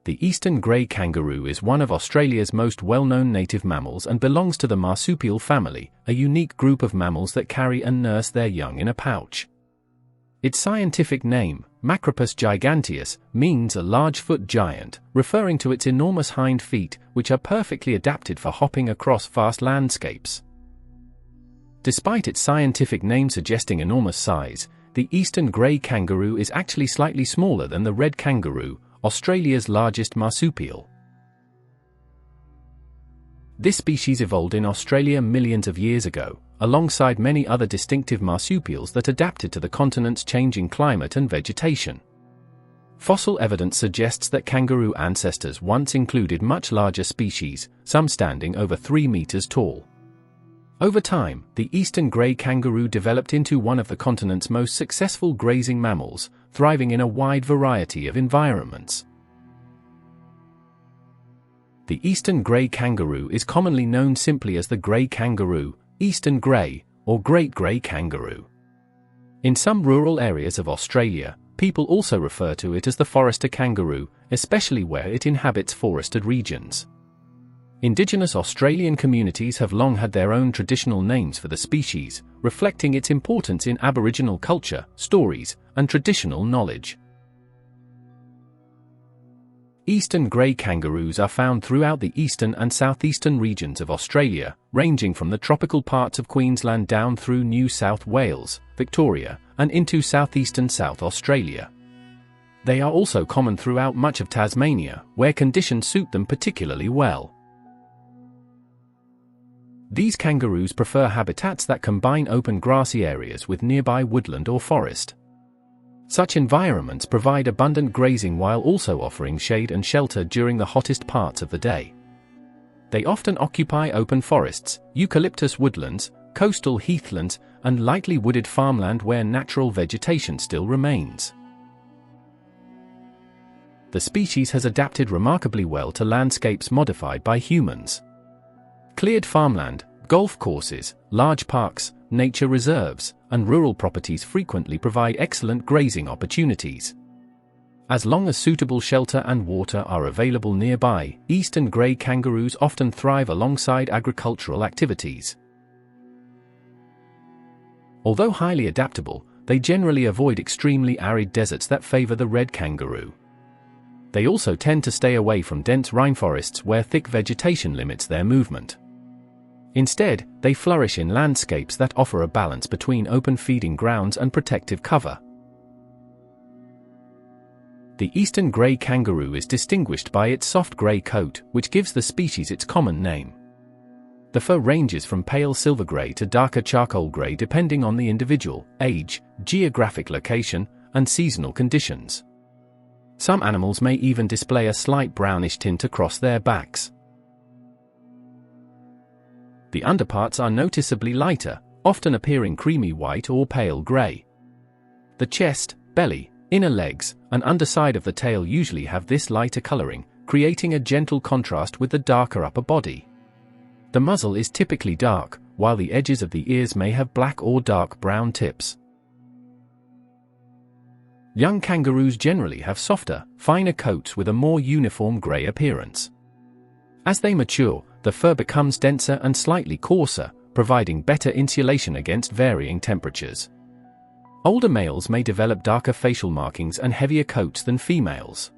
The Eastern Grey Kangaroo is one of Australia's most well-known native mammals and belongs to the marsupial family, a unique group of mammals that carry and nurse their young in a pouch. Its scientific name, Macropus giganteus, means a large-foot giant, referring to its enormous hind feet, which are perfectly adapted for hopping across vast landscapes. Despite its scientific name suggesting enormous size, the Eastern Grey Kangaroo is actually slightly smaller than the red kangaroo, Australia's largest marsupial. This species evolved in Australia millions of years ago, alongside many other distinctive marsupials that adapted to the continent's changing climate and vegetation. Fossil evidence suggests that kangaroo ancestors once included much larger species, some standing over 3 meters tall. Over time, the Eastern Grey Kangaroo developed into one of the continent's most successful grazing mammals, thriving in a wide variety of environments. The Eastern Grey Kangaroo is commonly known simply as the Grey Kangaroo, Eastern Grey, or Great Grey Kangaroo. In some rural areas of Australia, people also refer to it as the Forester kangaroo, especially where it inhabits forested regions. Indigenous Australian communities have long had their own traditional names for the species, reflecting its importance in Aboriginal culture, stories, and traditional knowledge. Eastern grey kangaroos are found throughout the eastern and southeastern regions of Australia, ranging from the tropical parts of Queensland down through New South Wales, Victoria, and into southeastern South Australia. They are also common throughout much of Tasmania, where conditions suit them particularly well. These kangaroos prefer habitats that combine open grassy areas with nearby woodland or forest. Such environments provide abundant grazing while also offering shade and shelter during the hottest parts of the day. They often occupy open forests, eucalyptus woodlands, coastal heathlands, and lightly wooded farmland where natural vegetation still remains. The species has adapted remarkably well to landscapes modified by humans. Cleared farmland, golf courses, large parks, nature reserves, and rural properties frequently provide excellent grazing opportunities. As long as suitable shelter and water are available nearby, Eastern grey kangaroos often thrive alongside agricultural activities. Although highly adaptable, they generally avoid extremely arid deserts that favor the red kangaroo. They also tend to stay away from dense rainforests where thick vegetation limits their movement. Instead, they flourish in landscapes that offer a balance between open feeding grounds and protective cover. The Eastern grey kangaroo is distinguished by its soft grey coat, which gives the species its common name. The fur ranges from pale silver grey to darker charcoal grey depending on the individual, age, geographic location, and seasonal conditions. Some animals may even display a slight brownish tint across their backs. The underparts are noticeably lighter, often appearing creamy white or pale grey. The chest, belly, inner legs, and underside of the tail usually have this lighter coloring, creating a gentle contrast with the darker upper body. The muzzle is typically dark, while the edges of the ears may have black or dark brown tips. Young kangaroos generally have softer, finer coats with a more uniform grey appearance. As they mature, the fur becomes denser and slightly coarser, providing better insulation against varying temperatures. Older males may develop darker facial markings and heavier coats than females.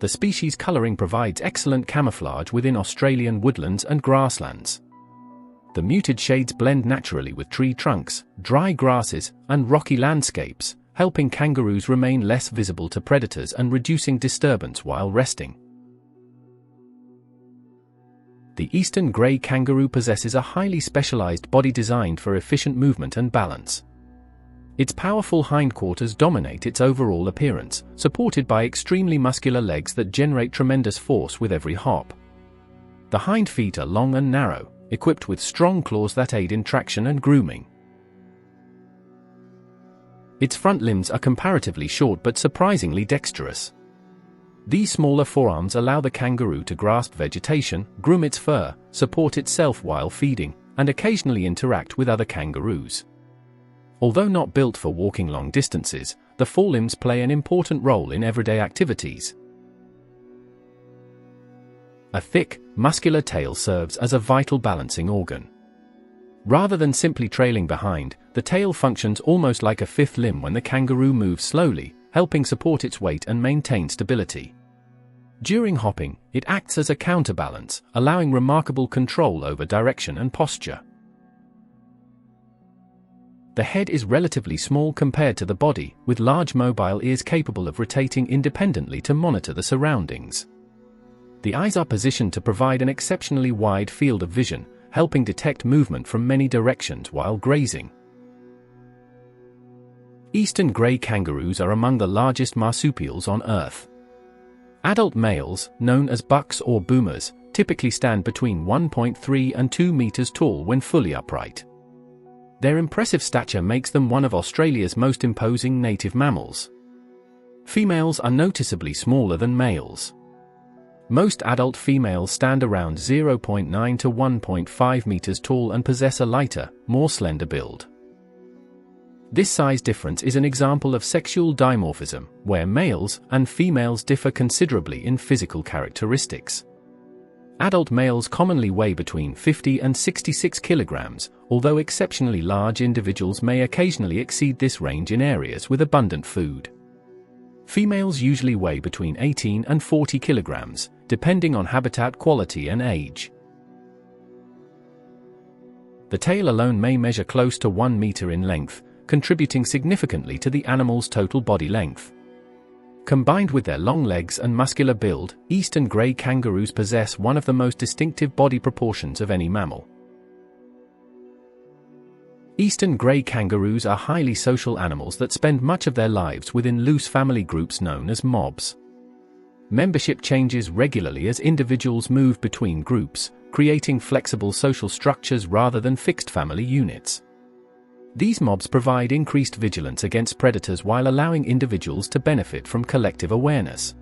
The species coloring provides excellent camouflage within Australian woodlands and grasslands. The muted shades blend naturally with tree trunks, dry grasses, and rocky landscapes, helping kangaroos remain less visible to predators and reducing disturbance while resting. The Eastern grey kangaroo possesses a highly specialized body designed for efficient movement and balance. Its powerful hindquarters dominate its overall appearance, supported by extremely muscular legs that generate tremendous force with every hop. The hind feet are long and narrow, equipped with strong claws that aid in traction and grooming. Its front limbs are comparatively short but surprisingly dexterous. These smaller forearms allow the kangaroo to grasp vegetation, groom its fur, support itself while feeding, and occasionally interact with other kangaroos. Although not built for walking long distances, the forelimbs play an important role in everyday activities. A thick, muscular tail serves as a vital balancing organ. Rather than simply trailing behind, the tail functions almost like a fifth limb when the kangaroo moves slowly, helping support its weight and maintain stability. During hopping, it acts as a counterbalance, allowing remarkable control over direction and posture. The head is relatively small compared to the body, with large mobile ears capable of rotating independently to monitor the surroundings. The eyes are positioned to provide an exceptionally wide field of vision, helping detect movement from many directions while grazing. Eastern grey kangaroos are among the largest marsupials on Earth. Adult males, known as bucks or boomers, typically stand between 1.3 and 2 meters tall when fully upright. Their impressive stature makes them one of Australia's most imposing native mammals. Females are noticeably smaller than males. Most adult females stand around 0.9 to 1.5 meters tall and possess a lighter, more slender build. This size difference is an example of sexual dimorphism, where males and females differ considerably in physical characteristics. Adult males commonly weigh between 50 and 66 kilograms, although exceptionally large individuals may occasionally exceed this range in areas with abundant food. Females usually weigh between 18 and 40 kilograms, depending on habitat quality and age. The tail alone may measure close to 1 meter in length, contributing significantly to the animal's total body length. Combined with their long legs and muscular build, Eastern grey kangaroos possess one of the most distinctive body proportions of any mammal. Eastern grey kangaroos are highly social animals that spend much of their lives within loose family groups known as mobs. Membership changes regularly as individuals move between groups, creating flexible social structures rather than fixed family units. These mobs provide increased vigilance against predators while allowing individuals to benefit from collective awareness.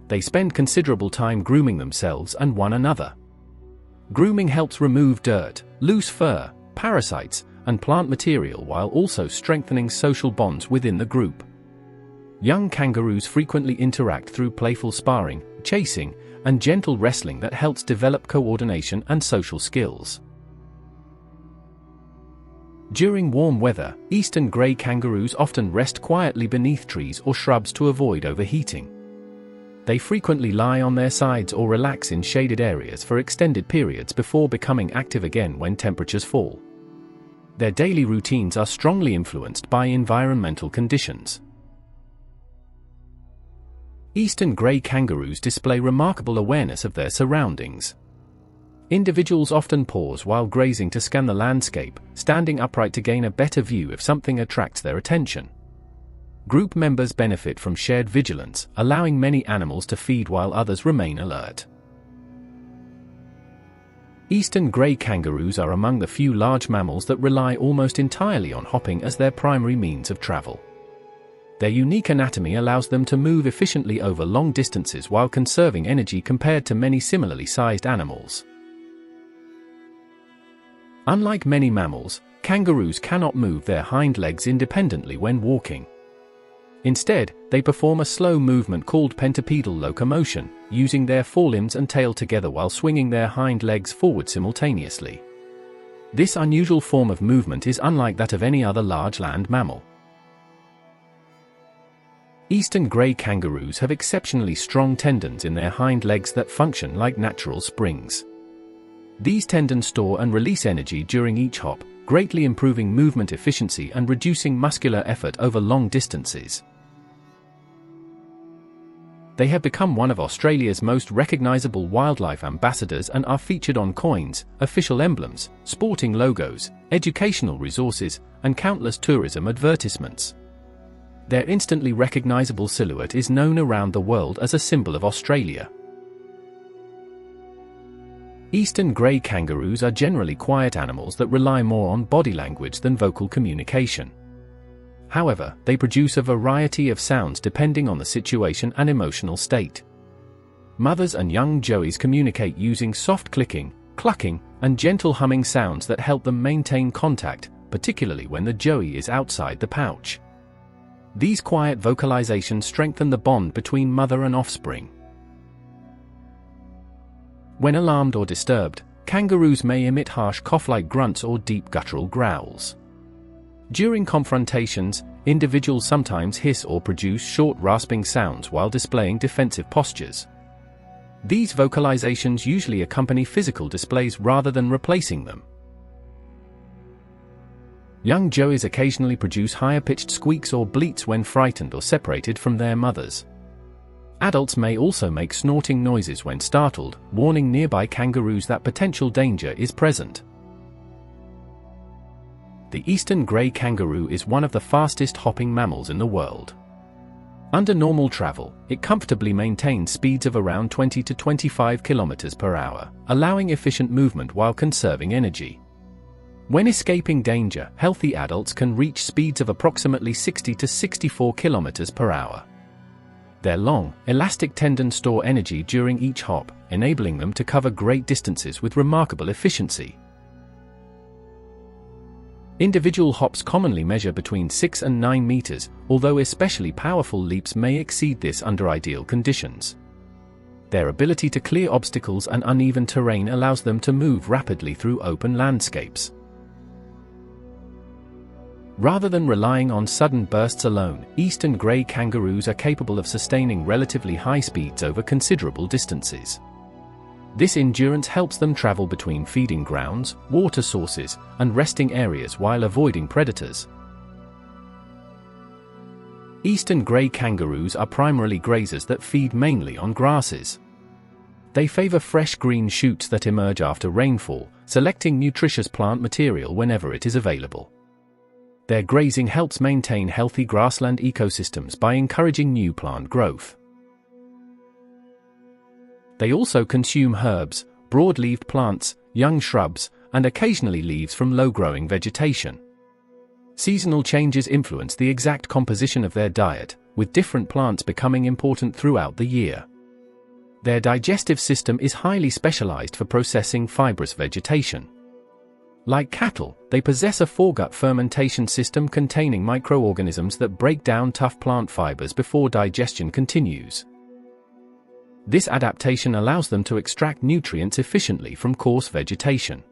They spend considerable time grooming themselves and one another. Grooming helps remove dirt, loose fur, parasites, and plant material while also strengthening social bonds within the group. Young kangaroos frequently interact through playful sparring, chasing, and gentle wrestling that helps develop coordination and social skills. During warm weather, Eastern grey kangaroos often rest quietly beneath trees or shrubs to avoid overheating. They frequently lie on their sides or relax in shaded areas for extended periods before becoming active again when temperatures fall. Their daily routines are strongly influenced by environmental conditions. Eastern grey kangaroos display remarkable awareness of their surroundings. Individuals often pause while grazing to scan the landscape, standing upright to gain a better view if something attracts their attention. Group members benefit from shared vigilance, allowing many animals to feed while others remain alert. Eastern grey kangaroos are among the few large mammals that rely almost entirely on hopping as their primary means of travel. Their unique anatomy allows them to move efficiently over long distances while conserving energy compared to many similarly sized animals. Unlike many mammals, kangaroos cannot move their hind legs independently when walking. Instead, they perform a slow movement called pentapedal locomotion, using their forelimbs and tail together while swinging their hind legs forward simultaneously. This unusual form of movement is unlike that of any other large land mammal. Eastern grey kangaroos have exceptionally strong tendons in their hind legs that function like natural springs. These tendons store and release energy during each hop, greatly improving movement efficiency and reducing muscular effort over long distances. They have become one of Australia's most recognisable wildlife ambassadors and are featured on coins, official emblems, sporting logos, educational resources, and countless tourism advertisements. Their instantly recognisable silhouette is known around the world as a symbol of Australia. Eastern grey kangaroos are generally quiet animals that rely more on body language than vocal communication. However, they produce a variety of sounds depending on the situation and emotional state. Mothers and young joeys communicate using soft clicking, clucking, and gentle humming sounds that help them maintain contact, particularly when the joey is outside the pouch. These quiet vocalizations strengthen the bond between mother and offspring. When alarmed or disturbed, kangaroos may emit harsh cough-like grunts or deep guttural growls. During confrontations, individuals sometimes hiss or produce short rasping sounds while displaying defensive postures. These vocalizations usually accompany physical displays rather than replacing them. Young joeys occasionally produce higher-pitched squeaks or bleats when frightened or separated from their mothers. Adults may also make snorting noises when startled, warning nearby kangaroos that potential danger is present. The Eastern Grey Kangaroo is one of the fastest hopping mammals in the world. Under normal travel, it comfortably maintains speeds of around 20 to 25 km per hour, allowing efficient movement while conserving energy. When escaping danger, healthy adults can reach speeds of approximately 60 to 64 km per hour. Their long, elastic tendons store energy during each hop, enabling them to cover great distances with remarkable efficiency. Individual hops commonly measure between 6 and 9 meters, although especially powerful leaps may exceed this under ideal conditions. Their ability to clear obstacles and uneven terrain allows them to move rapidly through open landscapes. Rather than relying on sudden bursts alone, Eastern Grey Kangaroos are capable of sustaining relatively high speeds over considerable distances. This endurance helps them travel between feeding grounds, water sources, and resting areas while avoiding predators. Eastern Grey Kangaroos are primarily grazers that feed mainly on grasses. They favor fresh green shoots that emerge after rainfall, selecting nutritious plant material whenever it is available. Their grazing helps maintain healthy grassland ecosystems by encouraging new plant growth. They also consume herbs, broad-leaved plants, young shrubs, and occasionally leaves from low-growing vegetation. Seasonal changes influence the exact composition of their diet, with different plants becoming important throughout the year. Their digestive system is highly specialized for processing fibrous vegetation. Like cattle, they possess a foregut fermentation system containing microorganisms that break down tough plant fibers before digestion continues. This adaptation allows them to extract nutrients efficiently from coarse vegetation.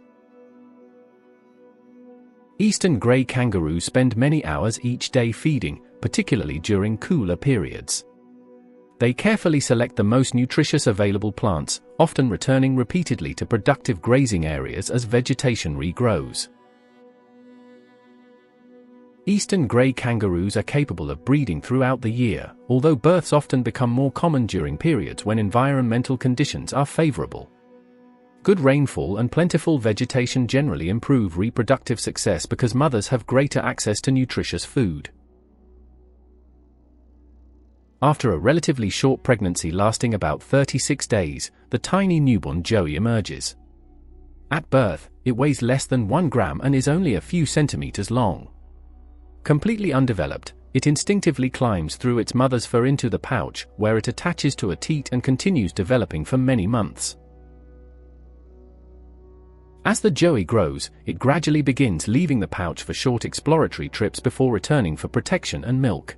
Eastern Grey Kangaroos spend many hours each day feeding, particularly during cooler periods. They carefully select the most nutritious available plants, often returning repeatedly to productive grazing areas as vegetation regrows. Eastern Grey Kangaroos are capable of breeding throughout the year, although births often become more common during periods when environmental conditions are favorable. Good rainfall and plentiful vegetation generally improve reproductive success because mothers have greater access to nutritious food. After a relatively short pregnancy lasting about 36 days, the tiny newborn joey emerges. At birth, it weighs less than 1 gram and is only a few centimeters long. Completely undeveloped, it instinctively climbs through its mother's fur into the pouch, where it attaches to a teat and continues developing for many months. As the joey grows, it gradually begins leaving the pouch for short exploratory trips before returning for protection and milk.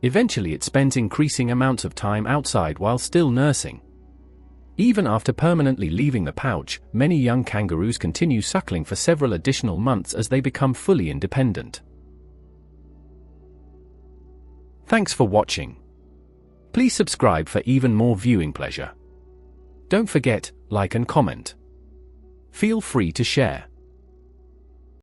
Eventually it spends increasing amounts of time outside while still nursing. Even after permanently leaving the pouch, many young kangaroos continue suckling for several additional months as they become fully independent. Thanks for watching. Please subscribe for even more viewing pleasure. Don't forget, like and comment. Feel free to share.